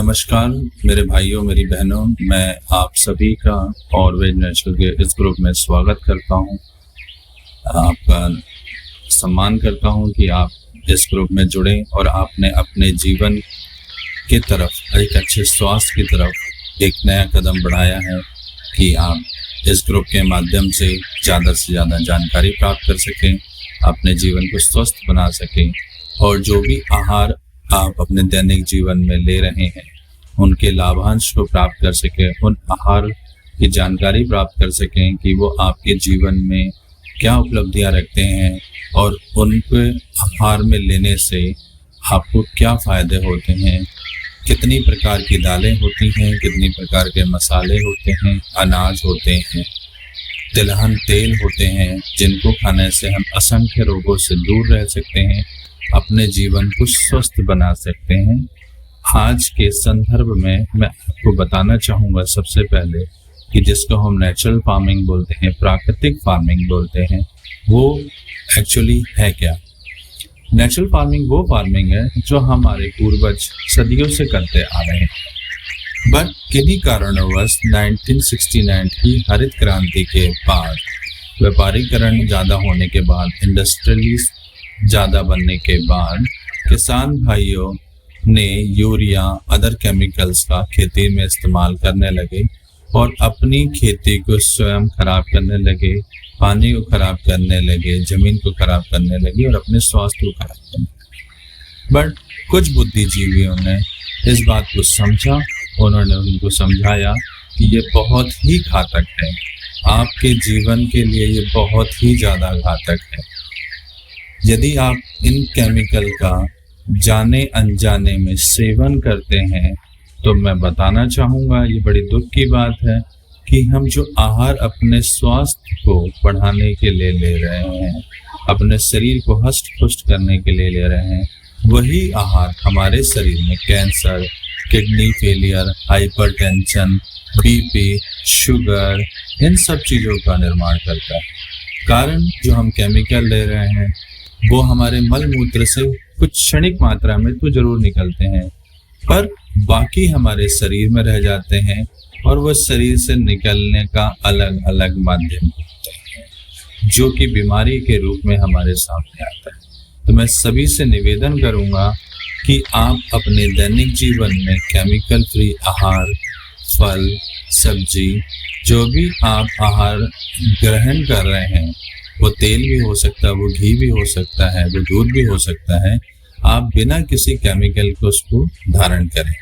नमस्कार मेरे भाइयों मेरी बहनों, मैं आप सभी का और वेज नेचुरल के इस ग्रुप में स्वागत करता हूं। आपका सम्मान करता हूं कि आप इस ग्रुप में जुड़े और आपने अपने जीवन की तरफ, एक अच्छे स्वास्थ्य की तरफ एक नया कदम बढ़ाया है कि आप इस ग्रुप के माध्यम से ज़्यादा जानकारी प्राप्त कर सकें, अपने जीवन को स्वस्थ बना सकें और जो भी आहार आप अपने दैनिक जीवन में ले रहे हैं उनके लाभांश को प्राप्त कर सकें, उन आहार की जानकारी प्राप्त कर सकें कि वो आपके जीवन में क्या उपलब्धियां रखते हैं और उनके आहार में लेने से आपको क्या फ़ायदे होते हैं, कितनी प्रकार की दालें होती हैं, कितनी प्रकार के मसाले होते हैं, अनाज होते हैं, तिलहन तेल होते हैं जिनको खाने से हम असंख्य रोगों से दूर रह सकते हैं, अपने जीवन को स्वस्थ बना सकते हैं। आज के संदर्भ में मैं आपको बताना चाहूँगा सबसे पहले कि जिसको हम नेचुरल फार्मिंग बोलते हैं, प्राकृतिक फार्मिंग बोलते हैं, वो एक्चुअली है क्या। नेचुरल फार्मिंग वो फार्मिंग है जो हमारे पूर्वज सदियों से करते आ रहे हैं, बट किन्हीं कारणवश 1969 की हरित क्रांति के बाद, व्यापारीकरण ज़्यादा होने के बाद, इंडस्ट्रियलिस्ट ज़्यादा बनने के बाद किसान भाइयों ने यूरिया अदर केमिकल्स का खेती में इस्तेमाल करने लगे और अपनी खेती को स्वयं खराब करने लगे, पानी को खराब करने लगे, ज़मीन को खराब करने लगे और अपने स्वास्थ्य को खराब करने लगे। बट कुछ बुद्धिजीवियों ने इस बात को समझा, उन्होंने उनको समझाया कि ये बहुत ही घातक है, आपके जीवन के लिए ये बहुत ही ज़्यादा घातक है। यदि आप इन केमिकल का जाने अनजाने में सेवन करते हैं तो मैं बताना चाहूँगा, ये बड़ी दुख की बात है कि हम जो आहार अपने स्वास्थ्य को बढ़ाने के लिए ले रहे हैं, अपने शरीर को हष्ट पुष्ट करने के लिए ले रहे हैं, वही आहार हमारे शरीर में cancer, kidney failure, hypertension, BP, sugar, इन सब चीज़ों का निर्माण करता है। कारण जो हम केमिकल ले रहे हैं वो हमारे मल मूत्र से कुछ क्षणिक मात्रा में तो जरूर निकलते हैं, पर बाकी हमारे शरीर में रह जाते हैं और वह शरीर से निकलने का अलग अलग माध्यम होता है जो कि बीमारी के रूप में हमारे सामने आता है। तो मैं सभी से निवेदन करूंगा कि आप अपने दैनिक जीवन में केमिकल फ्री आहार, फल, सब्जी, जो भी आप आहार ग्रहण कर रहे हैं, वो तेल भी हो सकता है, वो घी भी हो सकता है, वो दूध भी हो सकता है, आप बिना किसी केमिकल को उसको धारण करें।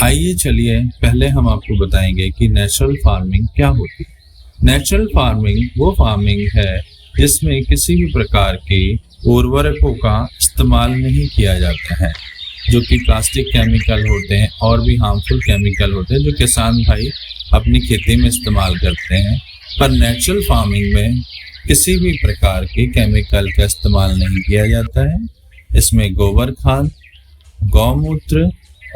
आइए चलिए पहले हम आपको बताएंगे कि नेचुरल फार्मिंग क्या होती है। नेचुरल फार्मिंग वो फार्मिंग है जिसमें किसी भी प्रकार के उर्वरकों का इस्तेमाल नहीं किया जाता है, जो कि प्लास्टिक केमिकल होते हैं और भी हार्मफुल केमिकल होते हैं जो किसान भाई अपनी खेती में इस्तेमाल करते हैं। पर नेचुरल फार्मिंग में किसी भी प्रकार के केमिकल का इस्तेमाल नहीं किया जाता है। इसमें गोबर खाद, गौमूत्र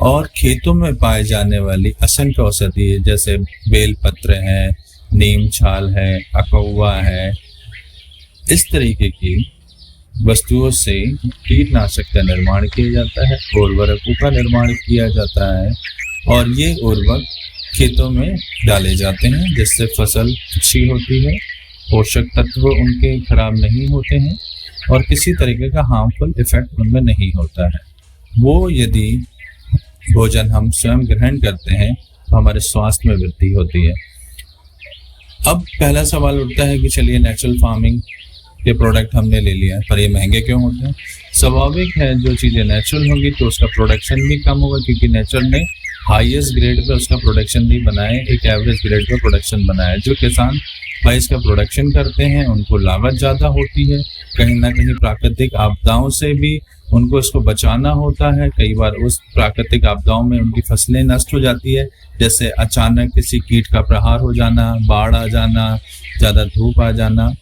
और खेतों में पाए जाने वाली असंख्य औषधि जैसे बेलपत्र है, नीम छाल है, अकौवा है, इस तरीके की वस्तुओं से कीटनाशक का निर्माण किया जाता है, उर्वरकों का निर्माण किया जाता है और ये उर्वरक खेतों में डाले जाते हैं जिससे फसल अच्छी होती है, पोषक तत्व उनके खराब नहीं होते हैं और किसी तरीके का हार्मफुल इफेक्ट उनमें नहीं होता है। वो यदि भोजन हम स्वयं ग्रहण करते हैं तो हमारे स्वास्थ्य में वृद्धि होती है। अब पहला सवाल उठता है कि चलिए नेचुरल फार्मिंग के प्रोडक्ट हमने ले लिया, पर ये महंगे क्यों होते हैं। स्वाभाविक है, जो चीज़ें नेचुरल होंगी तो उसका प्रोडक्शन भी कम होगा, क्योंकि नेचुरल ने हाईएस्ट ग्रेड पे उसका प्रोडक्शन नहीं बनाया, एक एवरेज ग्रेड पे प्रोडक्शन बनाया। जो किसान भाई इसका प्रोडक्शन करते हैं उनको लागत ज़्यादा होती है, कहीं ना कहीं प्राकृतिक आपदाओं से भी उनको इसको बचाना होता है। कई बार उस प्राकृतिक आपदाओं में उनकी फसलें नष्ट हो जाती है, जैसे अचानक किसी कीट का प्रहार हो जाना, बाढ़ आ जाना, ज़्यादा धूप आ जाना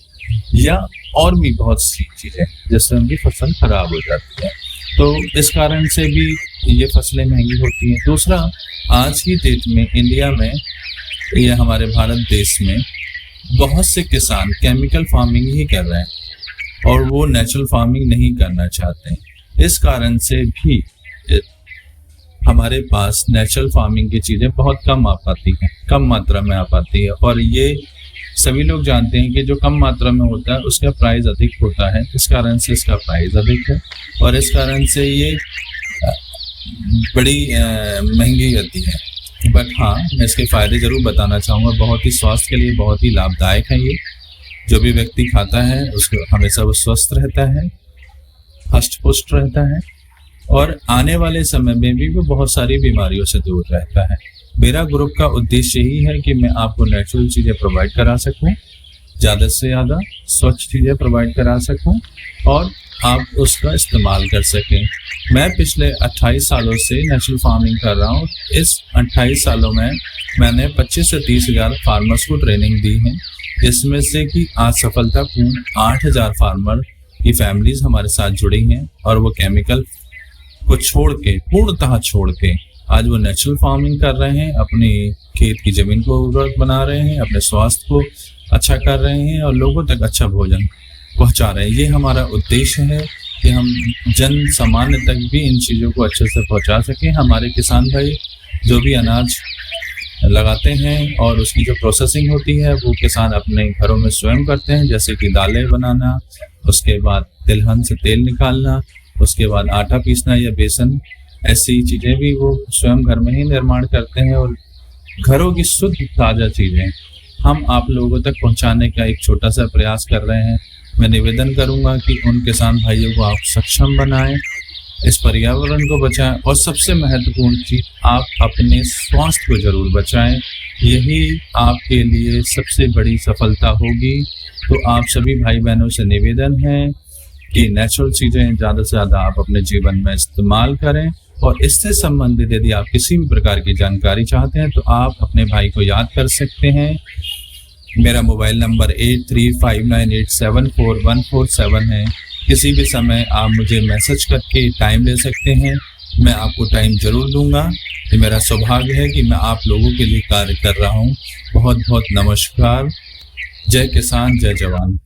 या और भी बहुत सी चीज़ें जिससे उनकी फसल खराब हो जाती है। तो इस कारण से भी ये फसलें महंगी होती हैं। दूसरा, आज की डेट में इंडिया में, ये हमारे भारत देश में बहुत से किसान केमिकल फार्मिंग ही कर रहे हैं और वो नेचुरल फार्मिंग नहीं करना चाहते हैं। इस कारण से भी हमारे पास नेचुरल फार्मिंग की चीज़ें बहुत कम आ पाती हैं, कम मात्रा में आ पाती है, और ये सभी लोग जानते हैं कि जो कम मात्रा में होता है उसका प्राइस अधिक होता है। इस कारण से इसका प्राइस अधिक है और इस कारण से ये बड़ी महंगी आती है। बट हाँ, मैं इसके फ़ायदे ज़रूर बताना चाहूँगा। बहुत ही स्वास्थ्य के लिए बहुत ही लाभदायक है ये। जो भी व्यक्ति खाता है उसको हमेशा वो स्वस्थ रहता है, हष्ट-पुष्ट रहता है और आने वाले समय में भी वो बहुत सारी बीमारियों से दूर रहता है। मेरा ग्रुप का उद्देश्य यही है कि मैं आपको नेचुरल चीज़ें प्रोवाइड करा सकूँ, ज़्यादा से ज़्यादा स्वच्छ चीज़ें प्रोवाइड करा सकूँ और आप उसका इस्तेमाल कर सकें। मैं पिछले 28 सालों से नेचुरल फार्मिंग कर रहा हूँ। इस 28 सालों में मैंने 25 से 30 हज़ार फार्मर्स को ट्रेनिंग दी है, जिसमें से कि आज सफलतापूर्ण 8,000 फार्मर की फैमिलीज़ हमारे साथ जुड़ी हैं और वो केमिकल को छोड़ के, पूर्णतः छोड़ के आज वो नेचुरल फार्मिंग कर रहे हैं, अपनी खेत की ज़मीन को उर्वरक बना रहे हैं, अपने स्वास्थ्य को अच्छा कर रहे हैं और लोगों तक अच्छा भोजन पहुंचा रहे हैं। ये हमारा उद्देश्य है कि हम जन सामान्य तक भी इन चीज़ों को अच्छे से पहुंचा सकें। हमारे किसान भाई जो भी अनाज लगाते हैं और उसकी जो प्रोसेसिंग होती है वो किसान अपने घरों में स्वयं करते हैं, जैसे कि दालें बनाना, उसके बाद तिलहन से तेल निकालना, उसके बाद आटा पीसना या बेसन, ऐसी चीज़ें भी वो स्वयं घर में ही निर्माण करते हैं और घरों की शुद्ध ताज़ा चीज़ें हम आप लोगों तक पहुंचाने का एक छोटा सा प्रयास कर रहे हैं। मैं निवेदन करूंगा कि उन किसान भाइयों को आप सक्षम बनाएं, इस पर्यावरण को बचाएं और सबसे महत्वपूर्ण चीज़ आप अपने स्वास्थ्य को ज़रूर बचाएं। यही आपके लिए सबसे बड़ी सफलता होगी। तो आप सभी भाई बहनों से निवेदन है कि नेचुरल चीज़ें ज़्यादा से ज़्यादा आप अपने जीवन में इस्तेमाल करें और इससे संबंधित यदि आप किसी भी प्रकार की जानकारी चाहते हैं तो आप अपने भाई को याद कर सकते हैं। मेरा मोबाइल नंबर 8359874147 है। किसी भी समय आप मुझे मैसेज करके टाइम ले सकते हैं, मैं आपको टाइम ज़रूर दूंगा। ये मेरा सौभाग्य है कि मैं आप लोगों के लिए कार्य कर रहा हूँ। बहुत बहुत नमस्कार। जय किसान, जय जवान।